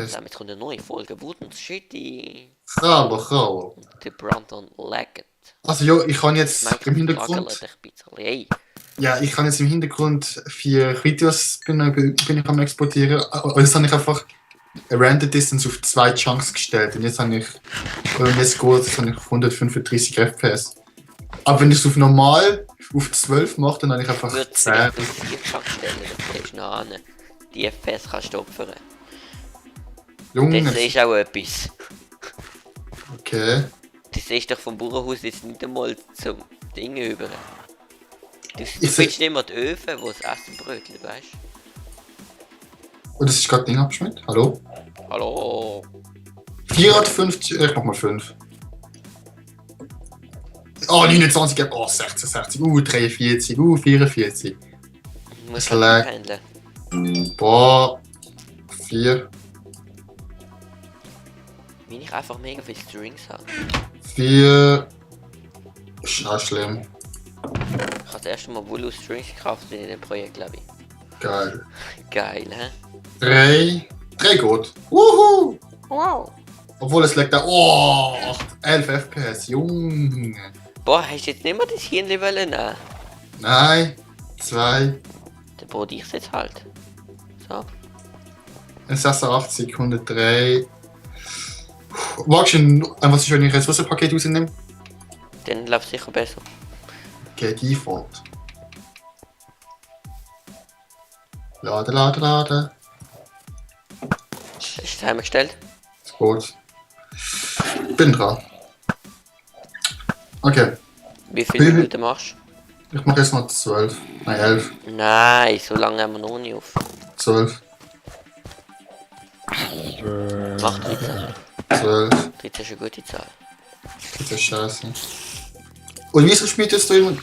Okay. zusammen, jetzt kommt eine neue Folge. Wooden Shitty. Hallo. Der Brandon Leggett. Also ja, ich kann jetzt Mein im Mikrofon Hintergrund... ruckelt ein bisschen. Hey. Ja, ich kann jetzt im Hintergrund 4 Videos bin ich am exportieren. Und jetzt habe ich einfach eine Render Distance auf 2 Chunks gestellt. Und jetzt habe ich... Und jetzt geht es, habe ich 135 FPS. Aber wenn ich es auf normal auf 12 mache, dann habe ich einfach Würde 10. vielleicht auf 4 Chunk stellen, das kriegst du noch an. Die FPS kannst du opfern. Junge, Das ist auch etwas. okay. Du siehst doch vom Bauernhaus jetzt nicht einmal zum Ding über. Du Ich findest nicht immer die Öfen, wo das Essen brötelt, weißt Und das ist gerade Ding abgeschmiert. Hallo? du? Hallo? 450, ich mach mal 5. Oh, 29, oh, 16, 60, 43, 44. Ich muss Schlecht. handeln. Boah, 4, Wenn ich einfach mega viele Strings habe. 4. Ist auch schlimm. Ich habe das erste Mal Wool aus Strings gekauft in dem Projekt, glaube ich. Geil. Geil, hä? 3 gut. Wuhu! Wow. Obwohl es leckt da. Oh, 11 FPS, Junge. Boah, hast du jetzt nicht mehr das Hirnli wollen nehmen? Nein, 2. Dann brauche ich es jetzt halt. So. 86, 103. Magst du was ist, wenn ich ein Ressourcenpaket rausnehme? Dann läuft es sicher besser. Okay, Default. Laden. Hast du das Timer gestellt? Ist gut. Bin dran. Okay, Wie viele Wie- Minuten machst ich mache jetzt mal 12. Nein, 11. du? Nein, so lange haben wir noch nicht auf. 12. Mach 13. 12. 13 ist eine gute Zahl. Das ist scheiße. Und wieso spielt jetzt da immer...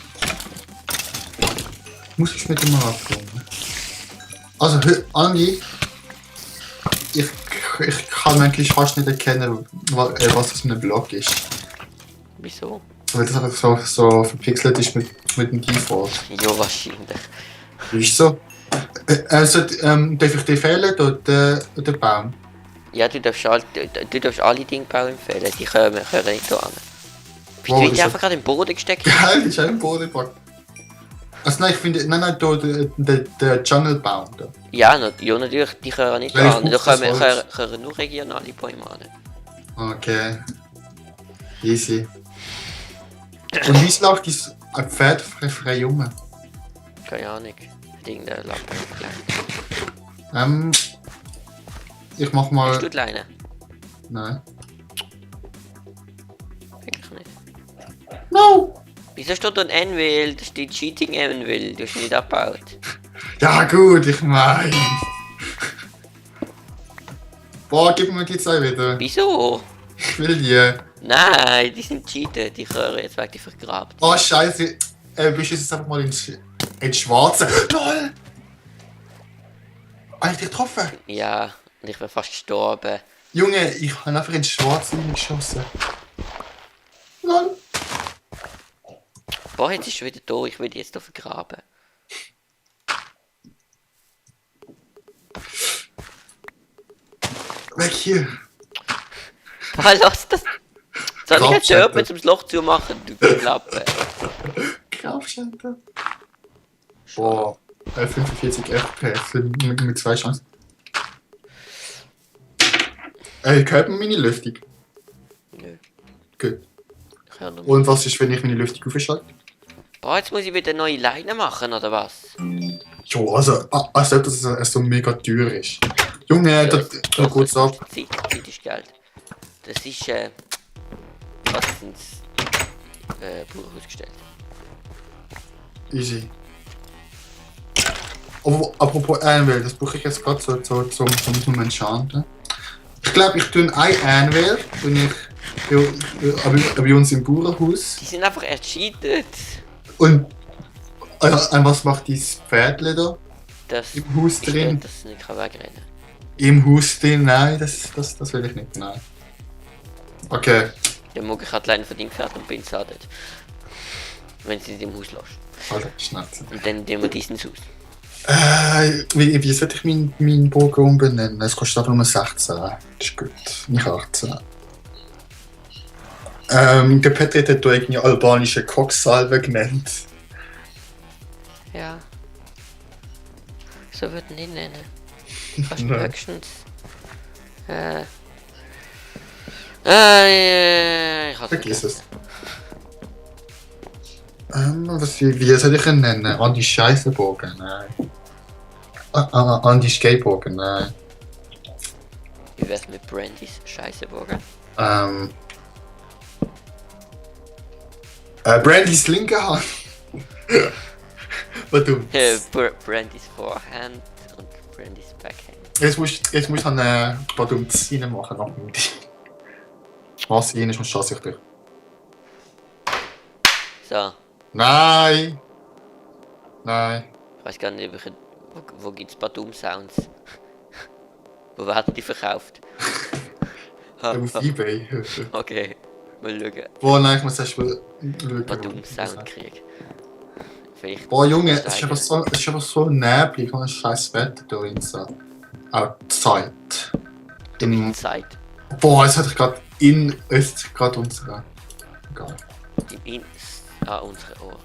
Muss ich mit immer abkommen? Also, Andi, ich kann eigentlich fast nicht erkennen, was das für ein Block ist. Wieso? Weil das einfach so verpixelt ist mit dem Default. Ja, wahrscheinlich. Ist so? Also, darf ich dir fehlen oder der Baum? Ja, du darfst alle Dinge bauen empfehlen, die können nicht da an. Bist Wow, du das jetzt ist einfach gerade im Boden gesteckt? Geil, ist ein Bodenpack. Also nein, ich finde, nein, da, der Jungle-Baum da. Ja, natürlich, die können nicht Weil da ich an. Da brauch das können Holz. nur regionale Bäume an. Okay. Easy. Und wie läuft das ein Pferd frei rum? Keine Ahnung. Irgendeine Lampe. Ich mach mal. Hast du die Leine? Nein. Wirklich nicht. No! Wieso steht da ein Anvil? Das steht Cheating Anvil. Du hast nicht abgebaut. Ja gut, ich mein. Boah, gib mir die Zeit wieder. Wieso? Ich will die. Nein, die sind cheated. Die können jetzt weg, die vergraben. Oh scheiße. Bist du jetzt einfach mal ins Schwarze? LOL! Habe ich dich getroffen? Ja, und ich bin fast gestorben. Junge, ich habe einfach ins Schwarze geschossen. LOL! Boah, jetzt ist schon wieder da. Ich will die jetzt hier vergraben. Weg hier! Boah, lass das. Soll ich jetzt Grabstätte. jemanden zum Loch zu machen? Du Klappe. Grabstätte. Boah, 45 FPS mit 2 Chancen. Hört man meine Lüftung? Nö, Gut. ich höre nur. Und was ist, wenn ich meine Lüftung aufschalte? Boah, jetzt muss ich wieder neue Leine machen, oder was? Jo, also, als ob das so mega teuer ist. Junge, das Doch, kurz ab. Zeit ist Geld. Das ist, was ins Bauernhaus gestellt. Easy. Apropos Anvil, das brauche ich jetzt gerade zum Enchanten. Ich glaube, ich tue ein Anvil, wenn ich bei uns im Bauernhaus. Die sind einfach ercheatet. Und was macht dieses Pferdle da? Das Im Haus ist drin? nicht, dass es nicht kann wegrennen. Im Haus drin? Nein, das will ich nicht. Nein. Okay, Dann mag ich halt Leine von dem Pferd und bin sadet. Wenn sie es im Haus lässt. Alter, Schnauze. Und dann nehmen wir diesen aus. Wie sollte ich meinen Bogen umbenennen? Es kostet aber nur 16. Das ist gut, nicht 18. Der Petri hat da irgendwie albanische Kochsalve genannt. Ja. So würden die nennen. Fast Nein. höchstens. Ich hab's Vergiss vergessen. es. Wie soll ich ihn nennen? Andi Scheissenbogen? Nein. Andi Skatebogen? Nein. Wie wär's mit Brandys Scheißeburger? Brandys linke Hand. Was du? Brandys Vorhand und Brandys Backhand. Jetzt musst du einen Badumts reinmachen nach dem Ding. Was rein ist und schasse ich dich. So, Nein! Nein. ich weiß gar nicht, wo gibt's Badum-Sounds? Wo werden die verkauft? Auf Ebay. Okay, mal schauen. Boah, nein, ich muss erst mal schauen. Badum-Sound kriegen. Vielleicht. Boah, Junge, es ist aber so neblig und ein scheiß Wetter da in so. Auch die Zeit. Zeit. Boah, es hat gerade unsere. Egal. Unsere Ohren.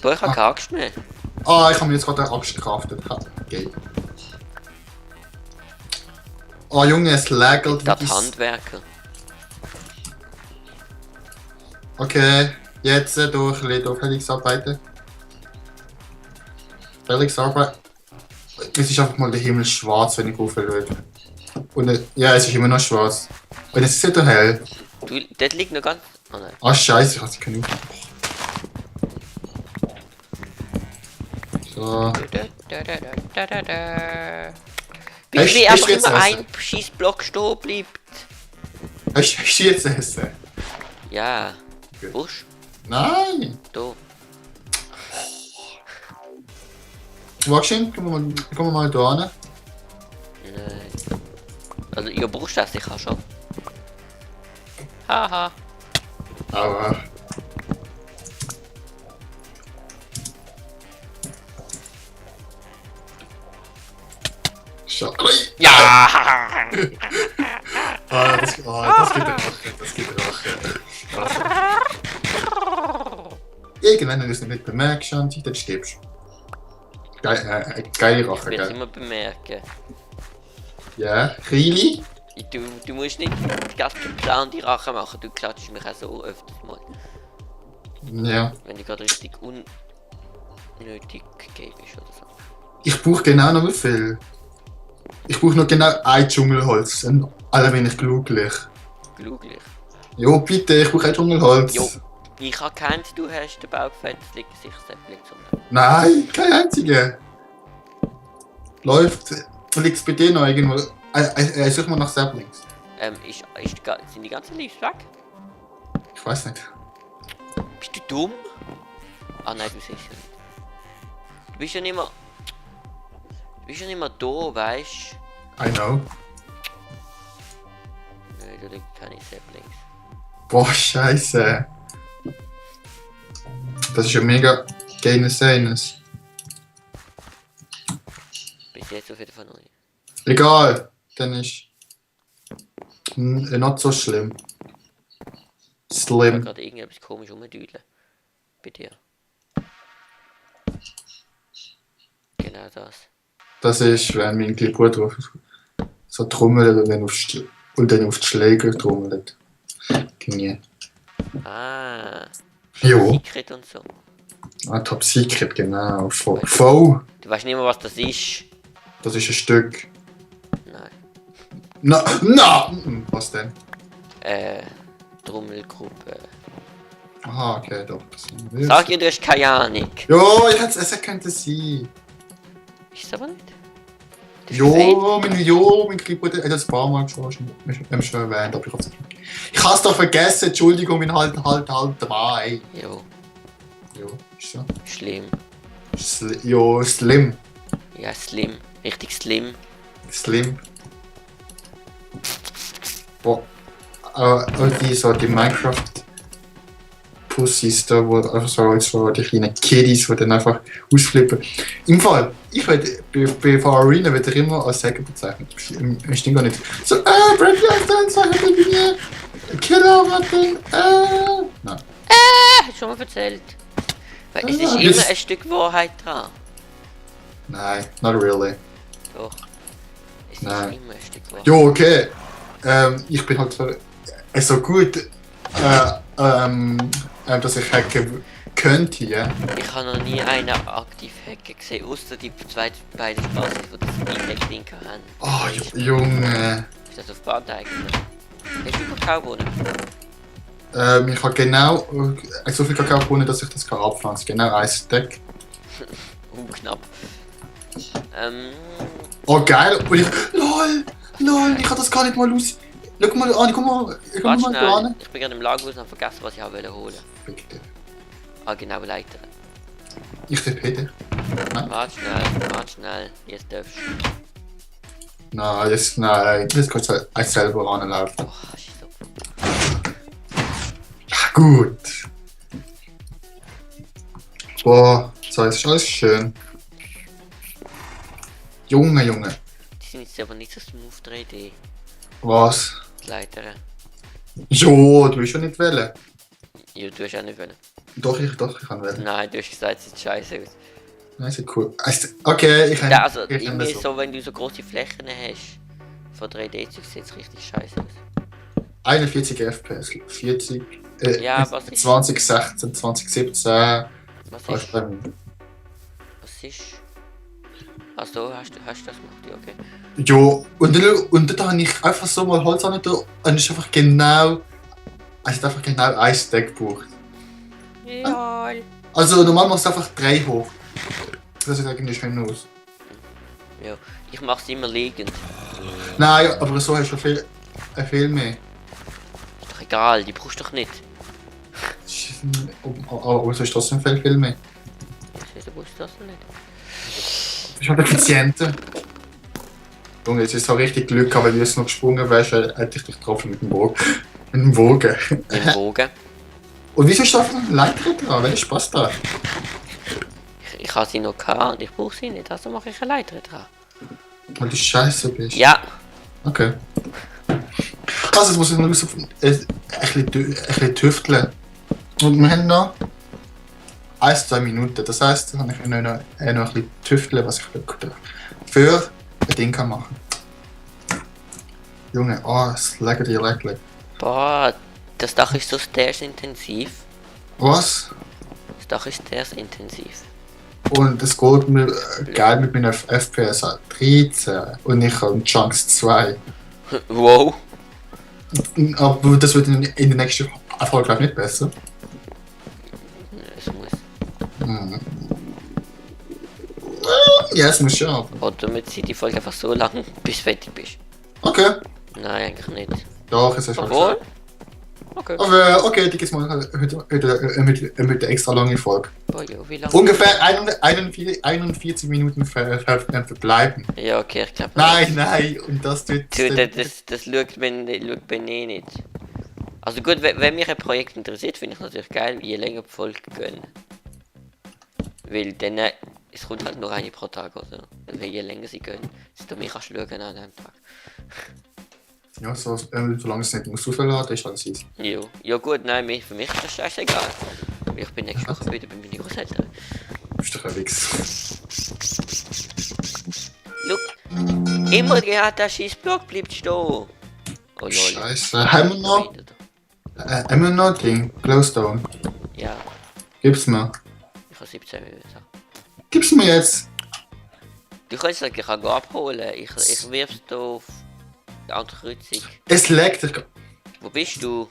Boah, ich hab keine Angst mehr. Ah, ich habe mir jetzt gerade eine Axt gecraftet. Okay. Ah, Junge, es lagelt. Das Handwerker. Okay, jetzt durch Felix-Arbeiten. Felix-Arbeit. Es ist einfach mal der Himmel schwarz, wenn ich aufhöre. Und ja, es ist immer noch schwarz. Und es ist nicht so hell. Dort liegt noch ganz. Oh nein. Ah, scheiße, ich hatte keine So. Wie Hast einfach du jetzt immer essen? ein Schießblock stehen bleibt. Hast du jetzt essen? Ja. Gut. Busch, Nein! da. Wachschen, kommen wir mal da hin. Nein. Also, ihr brauchst das sicher schon. Haha. Aber. Schau. Ja! Das geht Rache, das geht Rache. Irgendwann, wenn du es nicht bemerkst, Shanti, dann stirbst du. Geile Ich Rache, will es gell? immer bemerken. Ja, Rili? Du musst nicht die ganze Plan die Rache machen, du klatschst mich auch so öfters mal. Ja. Wenn die gerade richtig unnötig gebe ist oder so. Ich brauche genau noch wie viel. Ich brauche noch genau ein Dschungelholz. Alle bin ich glücklich. Glücklich. Jo, bitte, ich brauche ein Dschungelholz. Jo, ich habe keins, du hast den Baugefett, es liegt sicher links unten. Nein, kein einziger. Läuft. Liegt es bei dir noch irgendwo? Such mal nach Saplings. Sind die ganzen Leaves weg? Ich weiß nicht. Bist du dumm? Ah nein, du siehst ja nicht. Du bist ja nicht mehr... Du bist ja nicht mehr da, weißt I know. du? Nein, da liegen keine Saplings. Boah, scheiße. Das ist ja mega geiles Seines. Bis jetzt auf jeden Fall noch nicht. Egal, dann ist. Not so schlimm. Ich habe Slim. gerade irgendetwas komisch rumdüdeln. Bei dir. Genau das. Das ist, wenn mein kleiner Bruder so trommelt und dann auf die Schläger trommelt. Genie. Ah. Jo. Secret und so. Ah, Top Secret, genau. Voll. Du weißt nicht mehr, was das ist. Das ist ein Stück. Nein. Na! Was denn? Trommelgruppe. Aha, okay, doch. Das Sag ihr, du hast keine Ahnung. Jo, es könnte sein. Ist es aber nicht. Das ist fake. Mein kleiner Bruder hat das ein paar Mal schon erwähnt, aber ich hab's doch vergessen, Entschuldigung, mein halt dabei. Jo, Jo, ist so. schlimm. Jo, Slim. Ja, slim. Richtig slim. Slim. Boah. Die Minecraft Tussis da, wo einfach so die kleinen Kiddies, die dann einfach ausflippen. Im Fall, ich werde bei Arena wird er immer als Säger bezeichnet. Stimmt gar nicht. So, Bradley Dance, hat er mir Killer, hat Nein. Hast du schon mal erzählt? Weil Ah, es ist das- immer ein Stück Wahrheit dran. Nein, not really. Doch. Es Nein. ist immer ein Stück Wahrheit. Jo, okay. Ich bin halt so gut, dass ich hacken könnte, ja. Ich habe noch nie einen aktiv hacken gesehen, außer die beiden Spaß, die das Speed-Hack-Ding haben. Oh, Junge. Ist das auf Band eigentlich? Hast du Kakao gewonnen? Ich habe genau so viel Kakao gewonnen, dass ich das kann abpflanzen. Genau ein Stack. Knapp. Oh, geil. Und ich, lol, ich kann das gar nicht mal aus. Schau mal an, guck mal Warte da schnell, an. ich bin gerade im Lager und habe vergessen, was ich wollte holen. Fick dich. Ah, genau, Leiter. Ich tippe dich. Warte schnell, jetzt darfst du. Nein, das kannst du selber anlaufen. Oh, scheiße. Ja, gut. Boah, so ist alles schön. Junge. Die sind jetzt aber nicht so smooth 3D, Was? die Leiter. Jo, du willst schon nicht wählen. Ja, du hast auch nicht wollen. Doch, ich kann wählen. Nein, du hast gesagt, es sieht scheiße aus. Nein, ist cool. Okay, ich Ja, also, ich irgendwie so. so, wenn du so große Flächen hast, von 3D-Zeug sieht es richtig scheiße aus. 41 FPS, 40, Ja, was ist- 2016, 2017. Was Was ist? bei mir? Was ist? Achso, hast du das gemacht? Ja, okay. Jo, und dann habe ich einfach so mal Holz an und es ist einfach genau. Es hat einfach genau ein Stack gebraucht. Ja. Also normal machst du einfach 3 hoch. Das sieht eigentlich schön aus. Ja, ich mach's immer liegend. Nein, aber so hast du viel mehr. Ist doch egal, die brauchst du doch nicht. Aber so ist trotzdem viel mehr. Wieso brauchst du das denn nicht? Das ist halt effizienter. Junge, jetzt ist es auch richtig Glück, aber wenn du jetzt noch gesprungen wärst, hätte ich dich getroffen mit dem Bogen. Mit dem Bogen. Im Bogen. Und wieso ist da ein Leiter dran? Welcher Spaß da? Ich habe sie noch gehabt und ich brauche sie nicht, also mache ich eine Leiter dran. Weil du scheiße bist. Ja, Okay. Also, jetzt muss ich noch ein bisschen tüfteln. Und wir haben noch 1-2 Minuten. Das heisst, dann kann ich noch ein bisschen tüfteln, was ich für ein Ding kann machen. Junge, oh, es leckert. boah, das Dach ist so intensiv. Was? Das Dach ist sehr intensiv. Und es geht mir geil mit meiner FPS 13 und ich habe Chunks 2. Wow. Aber das wird in der nächsten Folge glaub ich, nicht besser. Es muss. Hm. Ja, es muss schon. Oder damit sie die Folge einfach so lang, bis du fertig bist. Okay. Nein, eigentlich nicht. Doch, es ist schon. Obwohl? Okay. Aber okay, die geht's mal heute mit der extra lange Folge. Boah, ja, wie lange? Ungefähr 41 Minuten verbleiben. Ja, okay, ich glaube. Nein, und das tut. Du, das schaut man eh nicht. Also gut, wenn mich ein Projekt interessiert, finde ich natürlich geil, je länger die Folge gehen. Weil dann, es kommt halt nur eine pro Tag, oder? Und je länger sie gehen, desto mehr kannst du schauen an einem Tag. Ja, solange es nicht muss aufladen, ist alles easy. Jo. Ja gut, nein, für mich ist das scheißegal. Weil ich bin nächste Woche wieder bei meinen Großeltern. Du bist doch ein Wichs. Look, immer der Scheißblock bleibt stehen. Oh lol. Scheiße. Haben wir noch Ding? Glowstone. Ja, Gib's mir. ich habe 17 Minuten. Gib's mir jetzt. Du kannst es gleich abholen. Ich wirf's da auf die andere Kreuzung. Es leckt. Wo bist du?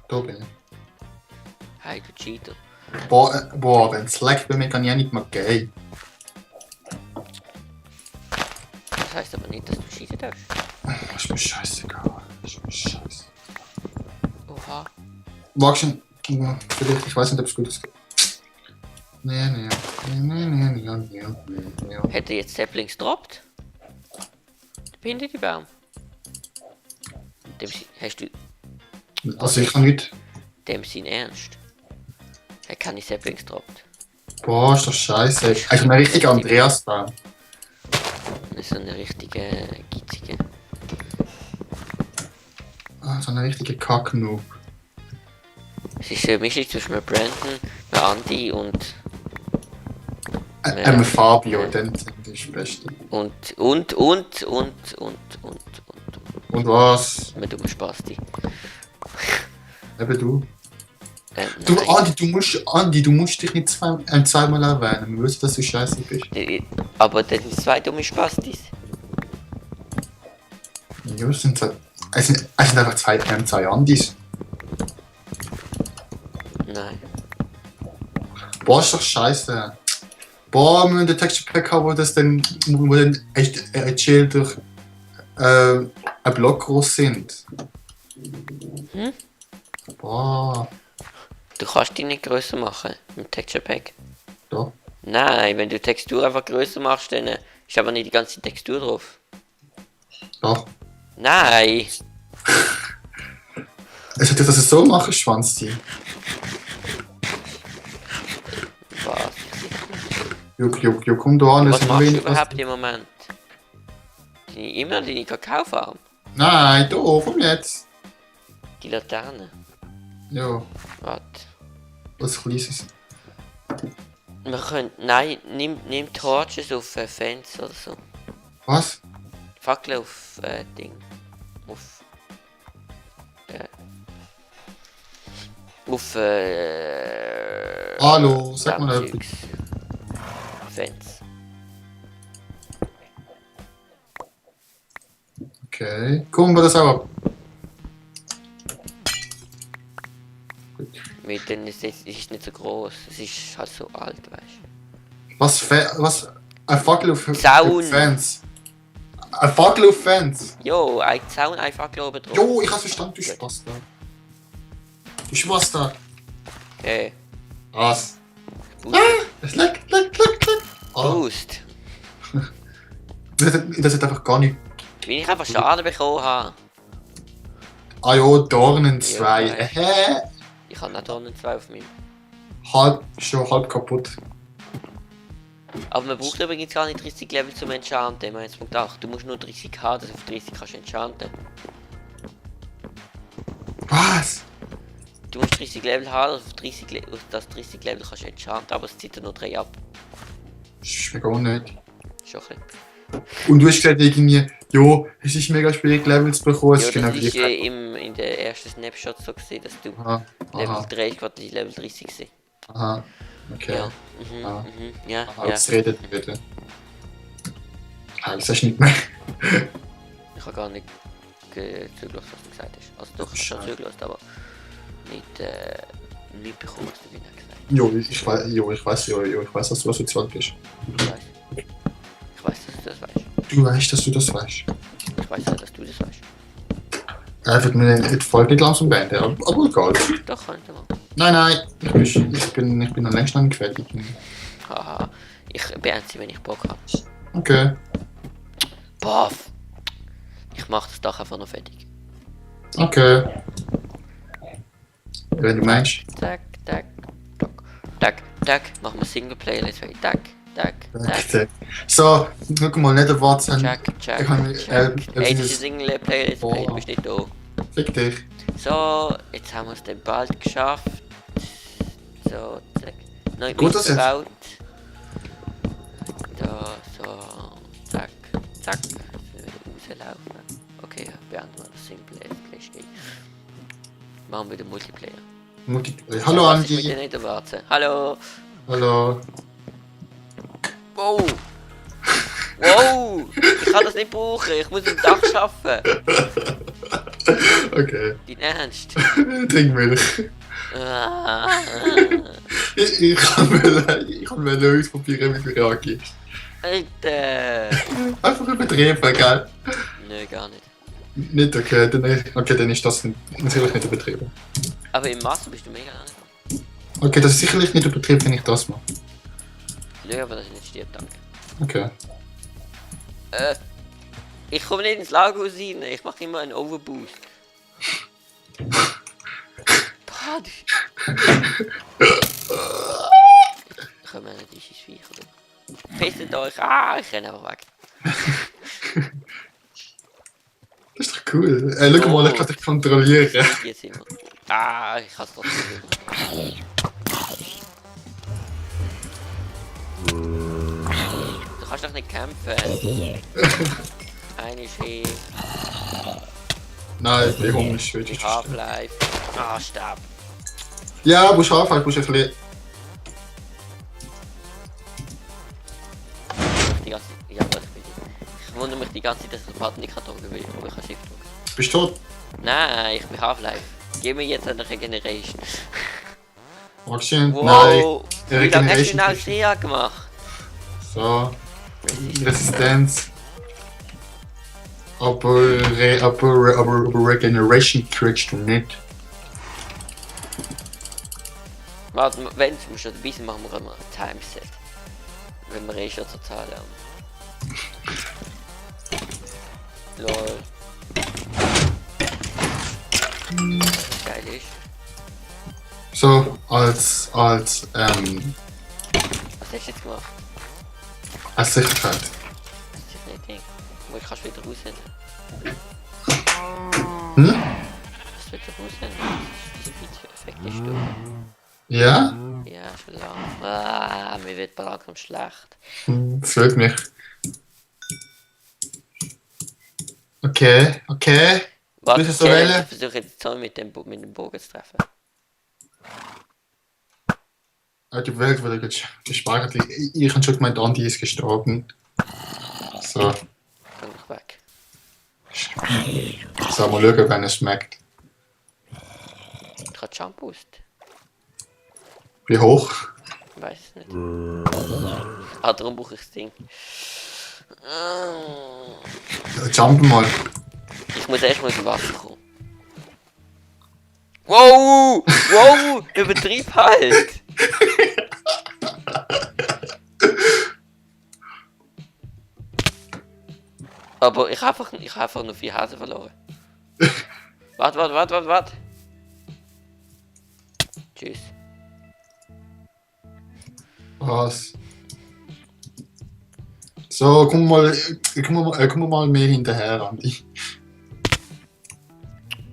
Da bin ich. Hey, du Cheater. Boah, wenn es leckt bei mir, kann ich ja nicht mehr gehen. Das heisst aber nicht, dass du schießen darfst. Ist mir scheißegal. Ist mir scheiße. Oha. Wagst du? Vielleicht, ich weiß nicht, ob es gut ist. Nee. Hätte jetzt Saplings droppt? Der behinderte Baum. Dem hast du. Also ich kann nicht... Dem sein Ernst. Er kann nicht Saplings droppt. Boah, ist das scheiße. Also ein richtiger Andreas-Baum. Das ist so eine richtige Gitzige. Ah, so eine richtige Kack-Noob. Es ist eine Mischung zwischen einem Brandon, einem Andy und Fabio, dann sind die das Beste. und. Und was? Mit dummen Spasti. Eben du. Du, Andi, du musst dich nicht zweimal erwähnen. Wir wissen, dass du scheiße bist. Aber das sind zwei dumme Spastis. Ja, es sind einfach zwei Andis. Nein. Boah, ist doch scheiße. Boah, wir müssen den Texture Pack haben, wo dann echt chill durch einen Block groß sind. Hm? Boah. Du kannst die nicht größer machen mit dem Texture Pack. Ja. Nein, wenn du die Textur einfach größer machst, dann ist aber nicht die ganze Textur drauf. Doch. Nein! Es hätte das so machen, Schwanzti. Was? Jo, komm da an. Was machst du überhaupt im Moment? Immer deine Kakaofarm? Nein, da, komm jetzt. Die Laterne? Ja, Warte. was Kleines. Wir können. Nein, nimm Torches auf Fans oder so. Was? Fackel auf Ding. Auf. Auf Hallo, sag mal etwas. Fans. Okay, gucken wir das auch ab. Mit denen ist es ist nicht so groß. Es ist halt so alt, weißt Was? Ein Fackel auf Zaun. Fans. Ein Fackel auf Fans. du? Jo, ein Zaun, ein Fackel oben drauf. Jo, ich hab's verstanden, du Spaß Du Spaß da. Okay. Was? Boost. Es leck. Ah, Boost. das hat einfach gar nicht. Wie ich einfach Schaden bekommen habe. Ah ja, Dornen 2. Ja, Hä? Ich habe nicht Dornen 2 auf mir. Schon halb kaputt. Aber man braucht übrigens gar nicht 30 Level zum Enchanten im 1.8. Du musst nur 30 haben, dass du auf 30 kannst enchanten. Was? Du musst 30 Level haben, dass auf das 30 Level kannst enchanten, aber es zieht dir nur 3 ab. Ist mir gar nicht. Schon ein bisschen. Und du hast gesagt irgendwie, jo, es ist mega schwierig Levels zu bekommen. Es Ja, ist genau das ist gleich. in der ersten Snapshot so gesehen, dass du Aha, Level aha, 3 gerade Level 30 sind. aha. Okay. Ja. Ah. Ja, Aha, ja. jetzt redet bitte. Ah, das ist nicht mehr. Ich habe gar nicht zugelassen, was du gesagt hast. Also doch, ich habe schon zugelassen, aber nicht bekommen, was du wieder gesagt hast. Ich weiß, dass du asozial bist. Ich weiß. Ich weiß, dass du das weißt. Du weißt, dass du das weißt. Ich weiß auch, dass du das weißt. Er wird mir die Folge nicht langsam beenden, aber egal. Doch, könnte man. Nein, ich bin noch längst noch nicht fertig. Haha. Ich beende sie, wenn ich Bock habe. Okay. Boah. Ich mach das Dach einfach noch fertig. Okay. Wenn du meinst. Tack, tack, tack, tack, tack. Machen wir Singleplayer, let's play. Tack, tack, tack. So, guck mal, nicht erwarten. Check, check, Ich kann check. Hey, das ist dieses. Singleplayer, let's play. Du bist nicht da. Fick dich. So, jetzt haben wir es dann bald geschafft. So, zack. Neu Gut, dass gebaut. Da, so, zack, zack. Wir wieder rauslaufen. Okay, beenden wir das Singleplayer. Machen wir den Multiplayer. Hallo Was ist mit Andi. dir nicht erwarten? Hallo! Hallo. Wow! Wow! Ich kann das nicht brauchen, ich muss im Dach arbeiten. Okay. Dein Ernst? Trink Milch. Ah. Ich kann mir nicht ausprobieren, wie du reagierst. Alter! Einfach übertrieben, gell? Nö, gar nicht. Nicht okay, dann ist das sicherlich nicht übertrieben. Aber im Master bist du mega langsam. Okay, das ist sicherlich nicht übertrieben, wenn ich das mache. Nö, aber das ist nicht stirbt, danke. Okay. Ich komme nicht ins Lagerhaus rein, ich mache immer einen Overboost. Ah, du. Kommen wir nicht ins Viech, oder? Pisset euch! Ah, ich renne einfach weg. Das ist doch cool. Schau mal, ich kann dich kontrollieren. Jetzt immer. Ah, ich kann es doch nicht. Du kannst doch nicht kämpfen. Eine Schee. Nein, die Hunger ist schwierig. Mit Half-Life. Ah, Stab. Ja, musst du anfangen, musst du ein bisschen... Die ganze Zeit. Ja, was bin ich? Ich wundere mich die ganze Zeit, dass ich den Button nicht drücken will, aber ich kann Shift drücken. Bist du tot? Nein, ich bin Half-Life. Gib mir jetzt eine Regeneration. Action? Wow! Nein. Wie lange hast du Regeneration denn Althea gemacht? So. Resistenz. Aber Regeneration kriegst du nicht. Warte, wenn wir schon dabei sind, machen wir mal ein Timeset. Wenn wir eh schon zur Zahl haben. Lol. Was geil ist. So, als Was hast du jetzt gemacht? als Sicherheit. Das ist nicht Ding. Aber ich kann es wieder raussenden. Hm? Das wieder raussenden. Dieser Video-Effekt ist du. Ja? Ja, schon lange. Ah, mir wird langsam schlecht. Das freut mich. Okay, okay. Warte, Willst du so ich wählen? versuche jetzt so mit dem Bogen zu treffen. Die Welt wurde gespeichert. Ich habe schon gemeint, Andi ist gestorben. So. Komm ich weg. So, mal schauen, wenn es schmeckt. Ich habe Jump Boost. Wie hoch? Ich weiß es nicht. Ah, darum brauche ich das Ding. Jumpen mal. Ich muss erst mal ins Wasser kommen. Wow! Wow! Übertrieb halt! Aber ich habe einfach nur 4 Hasen verloren. Warte. Tschüss. Was? So, komm mal mehr hinterher, Andi.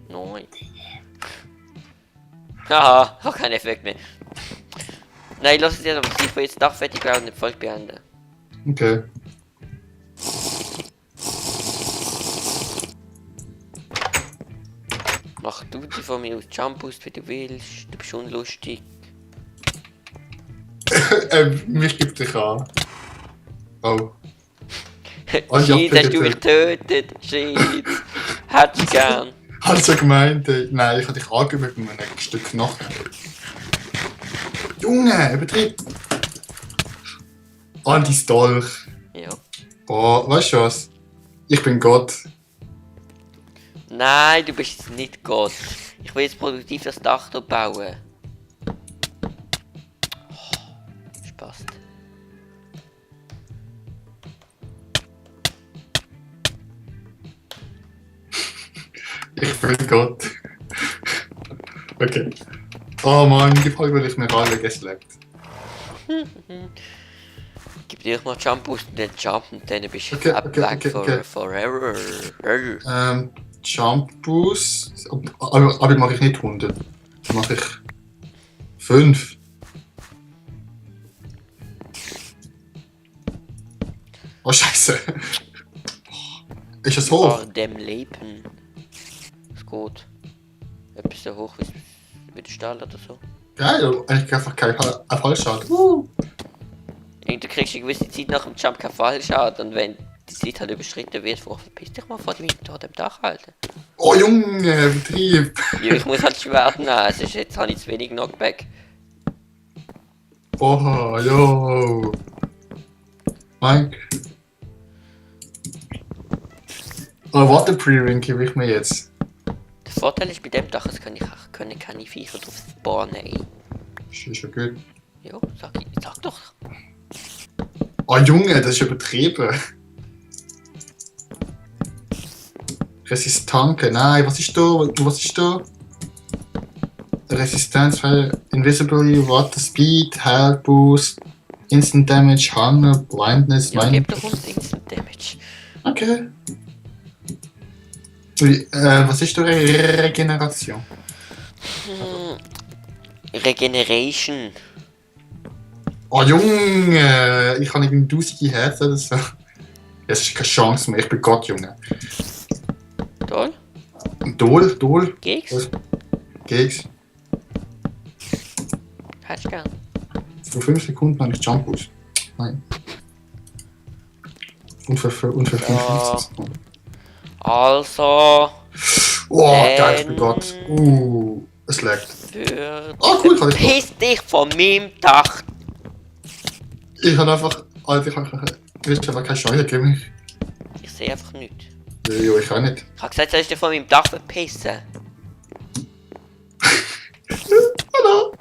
Nein. Haha, auch kein Effekt mehr. Nein, lass es jetzt aber ich will jetzt Dach fertig werden und nicht voll beenden. Okay. Mach du die von mir aus Jump Boost, wie du willst. Du bist unlustig. Mich gibt dich an. Oh. Shit, ja, hast du mich getötet? Shit. Hättest du gern. Hast du gemeint? Nein, ich habe dich angegeben mit einem Stück Knochen. Junge, übertrieb. Andi Dolch. Ja. Oh, weißt du was? Ich bin Gott. Nein, du bist jetzt nicht Gott. Ich will jetzt produktiv das Dach dort bauen. Oh, Spaß. Ich bin Gott. Okay. Oh Mann, die Folge will ich mir alle gesleckt. Gib dir mal Jump Boost und dann Jump und dann bist du Okay, back okay. forever. Jump Boost. Aber mache ich nicht 100. Mache ich 5. Oh Scheiße. Ist es hoch? Dem Leben. Ist gut. Etwas so hoch wie der Stahl oder so. Geil, eigentlich einfach kein Fallschaden. Und du kriegst eine gewisse Zeit nach dem Jump keinen Fallschaden und wenn die Zeit halt überschritten wird, verpiss dich mal vor dem Dach halten. Oh Junge, Betrieb. Ja, ich muss halt Schwert nehmen, es ist jetzt habe ich zu wenig Knockback. Oha, yo. Mike. Oh, Water-Pre-Ring gebe ich mir jetzt. Der Vorteil ist bei dem Dach, es können keine Viecher drauf spawnen, ey. Ist schon gut. Jo, sag doch. Oh Junge, das ist übertrieben. Resistanke, nein, was ist da? Was ist da? Resistenz, Invisibility, Water Speed, Health Boost, Instant Damage, Hunger, Blindness, Ja, gib doch uns Instant Damage. Okay. Ui, was ist eure Regeneration? Regeneration. Oh Junge, ich habe irgendwie 1000 Herzen oder so. Es ist keine Chance mehr, ich bin Gott, Junge. Toll. Dol. Keks? Was? Keks. Hättest du gern. Für 5 Sekunden habe ich Jump Boost. Nein. Und für 55 Sekunden. Also. Oh, geil, ich bin Gott. Es leckt. Für. Oh, cool, kann ich doch. Piss dich von meinem Dach. Ich habe einfach. Alter, ich habe einfach keine Scheune gegeben. Ich sehe einfach nichts. Jo, ich auch nicht. Ich habe gesagt, sollst du von meinem Dach verpissen. Hallo.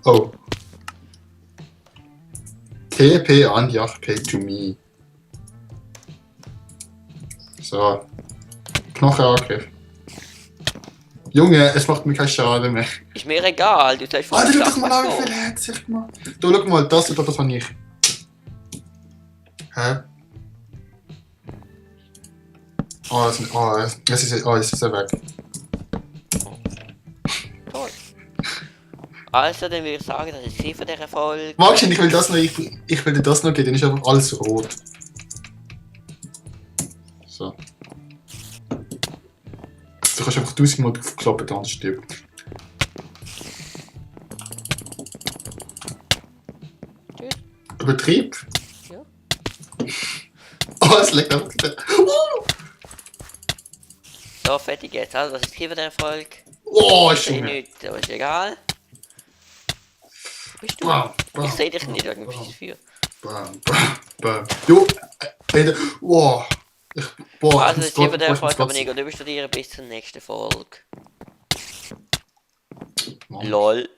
Oh. TP an Yacht pay to me. So. Knochenangriff. Junge, es macht mir keinen Schaden mehr. Ist mir egal, du sollst von Alter, meinem schau doch mal an, wie wegkommen. viel Herz ich gemacht. Du, schau mal, das habe ich. Hä? Jetzt ist er weg. Toll. Also, dann würde ich sagen, das ist sie von dieser Folge. Magst du, ich will das noch, ich will dir das noch geben, dann ist einfach alles rot. So. Du kannst einfach 1000 Mal aufklappen, dann stirbt. Tschüss. Übertrieb? Ja. Oh, es leckt einfach wieder. So, fertig jetzt. Also, das ist sie von dieser Folge. Oh, Ich sehe Junge. nichts, aber ist egal. Wo bist du? Bam, bam, Ich sehe dich nicht, wegen dem Feuer. bam. Jo, wow. Boah, Also, das ist sie von dieser ich muss Folge, aber Gott- nicht. Du bist dir bis zur nächsten Folge. Mann. LOL.